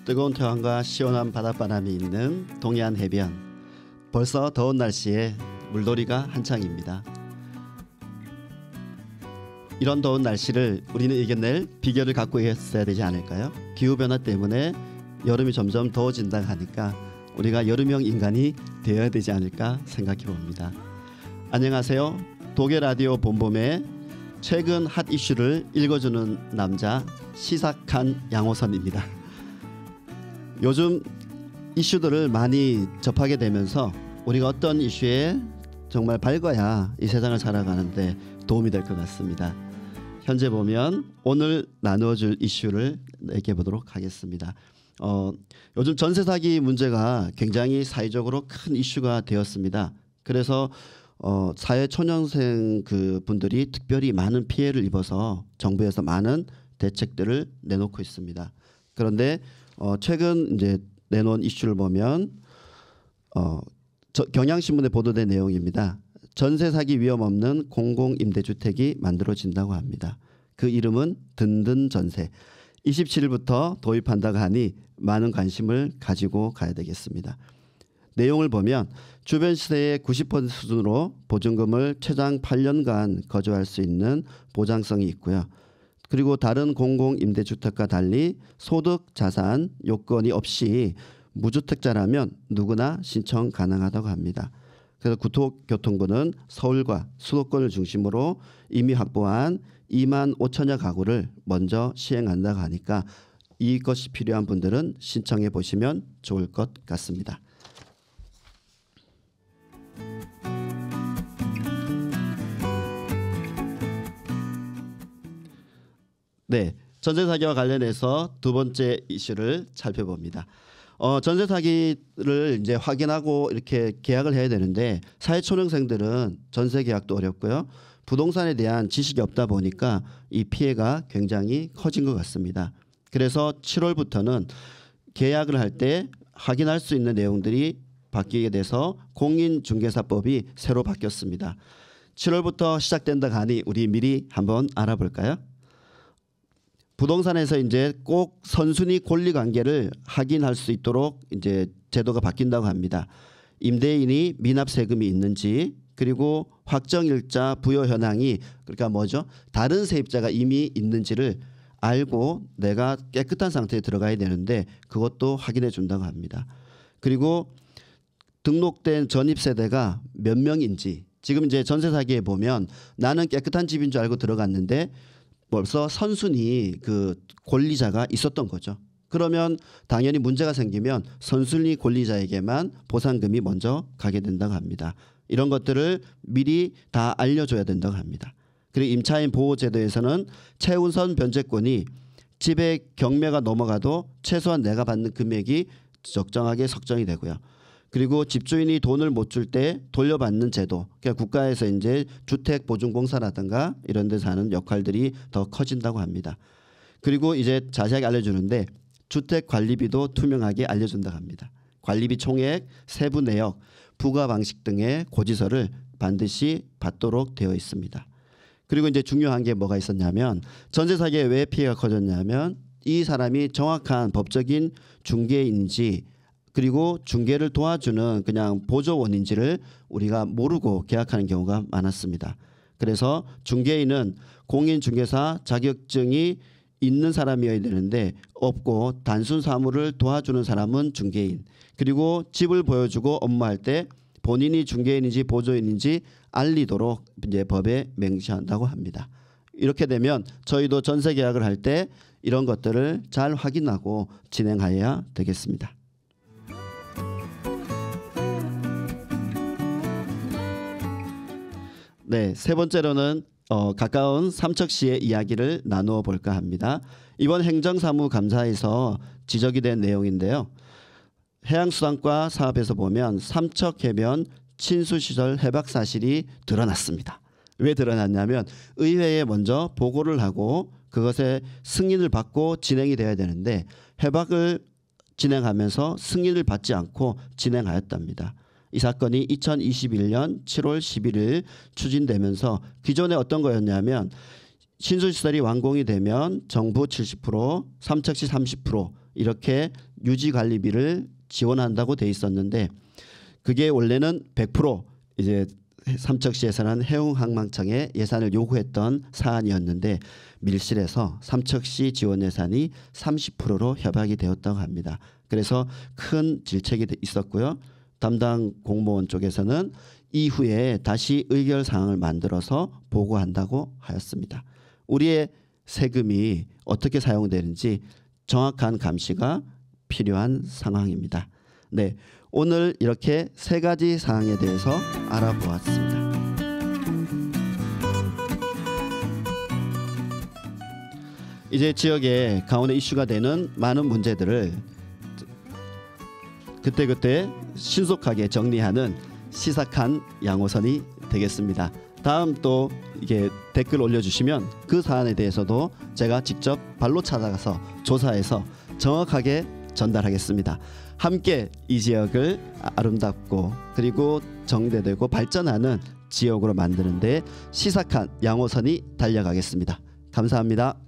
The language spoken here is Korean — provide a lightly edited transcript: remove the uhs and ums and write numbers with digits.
뜨거운 태양과 시원한 바닷바람이 있는 동해안 해변. 벌써 더운 날씨에 물놀이가 한창입니다. 이런 더운 날씨를 우리는 이겨낼 비결을 갖고 있어야 되지 않을까요? 기후변화 때문에 여름이 점점 더워진다 하니까 우리가 여름형 인간이 되어야 되지 않을까 생각해 봅니다. 안녕하세요. 독일라디오 본봄의 최근 핫 이슈를 읽어주는 남자 시사칸 양호선입니다. 요즘 이슈들을 많이 접하게 되면서 우리가 어떤 이슈에 정말 밝아야 이 세상을 살아가는데 도움이 될 것 같습니다. 현재 보면 오늘 나누어줄 이슈를 얘기해 보도록 하겠습니다. 요즘 전세 사기 문제가 굉장히 사회적으로 큰 이슈가 되었습니다. 그래서 사회 초년생 그 분들이 특별히 많은 피해를 입어서 정부에서 많은 대책들을 내놓고 있습니다. 그런데 최근 이제 내놓은 이슈를 보면 경향신문에 보도된 내용입니다. 전세 사기 위험 없는 공공임대주택이 만들어진다고 합니다. 그 이름은 든든전세. 27일부터 도입한다고 하니 많은 관심을 가지고 가야 되겠습니다. 내용을 보면 주변 시세의 90% 수준으로 보증금을 최장 8년간 거주할 수 있는 보장성이 있고요. 그리고 다른 공공임대주택과 달리 소득, 자산 요건이 없이 무주택자라면 누구나 신청 가능하다고 합니다. 그래서 국토교통부는 서울과 수도권을 중심으로 이미 확보한 2만 5천여 가구를 먼저 시행한다고 하니까 이것이 필요한 분들은 신청해 보시면 좋을 것 같습니다. 네, 전세 사기와 관련해서 두 번째 이슈를 살펴봅니다. 전세 사기를 이제 확인하고 이렇게 계약을 해야 되는데 사회초년생들은 전세 계약도 어렵고요. 부동산에 대한 지식이 없다 보니까 이 피해가 굉장히 커진 것 같습니다. 그래서 7월부터는 계약을 할 때 확인할 수 있는 내용들이 바뀌게 돼서 공인중개사법이 새로 바뀌었습니다. 7월부터 시작된다 하니 우리 미리 한번 알아볼까요? 부동산에서 이제 꼭 선순위 권리 관계를 확인할 수 있도록 이제 제도가 바뀐다고 합니다. 임대인이 미납 세금이 있는지, 그리고 확정일자 부여 현황이 그러니까 뭐죠? 다른 세입자가 이미 있는지를 알고 내가 깨끗한 상태에 들어가야 되는데 그것도 확인해 준다고 합니다. 그리고 등록된 전입 세대가 몇 명인지, 지금 이제 전세 사기에 보면 나는 깨끗한 집인 줄 알고 들어갔는데 벌써 선순위 그 권리자가 있었던 거죠. 그러면 당연히 문제가 생기면 선순위 권리자에게만 보상금이 먼저 가게 된다고 합니다. 이런 것들을 미리 다 알려줘야 된다고 합니다. 그리고 임차인 보호제도에서는 최우선 변제권이 집의 경매가 넘어가도 최소한 내가 받는 금액이 적정하게 석정이 되고요. 그리고 집주인이 돈을 못 줄 때 돌려받는 제도, 그러니까 국가에서 이제 주택보증공사라든가 이런 데서 하는 역할들이 더 커진다고 합니다. 그리고 이제 자세하게 알려주는데 주택관리비도 투명하게 알려준다고 합니다. 관리비 총액, 세부 내역, 부과 방식 등의 고지서를 반드시 받도록 되어 있습니다. 그리고 이제 중요한 게 뭐가 있었냐면 전세 사기에 왜 피해가 커졌냐면 이 사람이 정확한 법적인 중개인지 그리고 중개를 도와주는 그냥 보조원인지를 우리가 모르고 계약하는 경우가 많았습니다. 그래서 중개인은 공인중개사 자격증이 있는 사람이어야 되는데 없고 단순 사무를 도와주는 사람은 중개인, 그리고 집을 보여주고 업무할 때 본인이 중개인인지 보조인인지 알리도록 이제 법에 명시한다고 합니다. 이렇게 되면 저희도 전세 계약을 할 때 이런 것들을 잘 확인하고 진행해야 되겠습니다. 네, 세 번째로는 가까운 삼척시의 이야기를 나누어 볼까 합니다. 이번 행정사무감사에서 지적이 된 내용인데요. 해양수산과 사업에서 보면 삼척해변 친수시설 해박 사실이 드러났습니다. 왜 드러났냐면 의회에 먼저 보고를 하고 그것에 승인을 받고 진행이 돼야 되는데 해박을 진행하면서 승인을 받지 않고 진행하였답니다. 이 사건이 2021년 7월 11일 추진되면서 기존에 어떤 거였냐면 신수시설이 완공이 되면 정부 70%, 삼척시 30% 이렇게 유지 관리비를 지원한다고 돼 있었는데 그게 원래는 100% 이제 삼척시에서는 해운항만청에 예산을 요구했던 사안이었는데 밀실에서 삼척시 지원 예산이 30%로 협약이 되었다고 합니다. 그래서 큰 질책이 있었고요. 담당 공무원 쪽에서는 이후에 다시 의결 사항을 만들어서 보고한다고 하였습니다. 우리의 세금이 어떻게 사용되는지 정확한 감시가 필요한 상황입니다. 네, 오늘 이렇게 세 가지 사항에 대해서 알아보았습니다. 이제 지역에 강원에 이슈가 되는 많은 문제들을 그때그때 신속하게 정리하는 시사칸 양호선이 되겠습니다. 다음 또 이게 댓글 올려주시면 그 사안에 대해서도 제가 직접 발로 찾아가서 조사해서 정확하게 전달하겠습니다. 함께 이 지역을 아름답고 그리고 정대되고 발전하는 지역으로 만드는 데 시사칸 양호선이 달려가겠습니다. 감사합니다.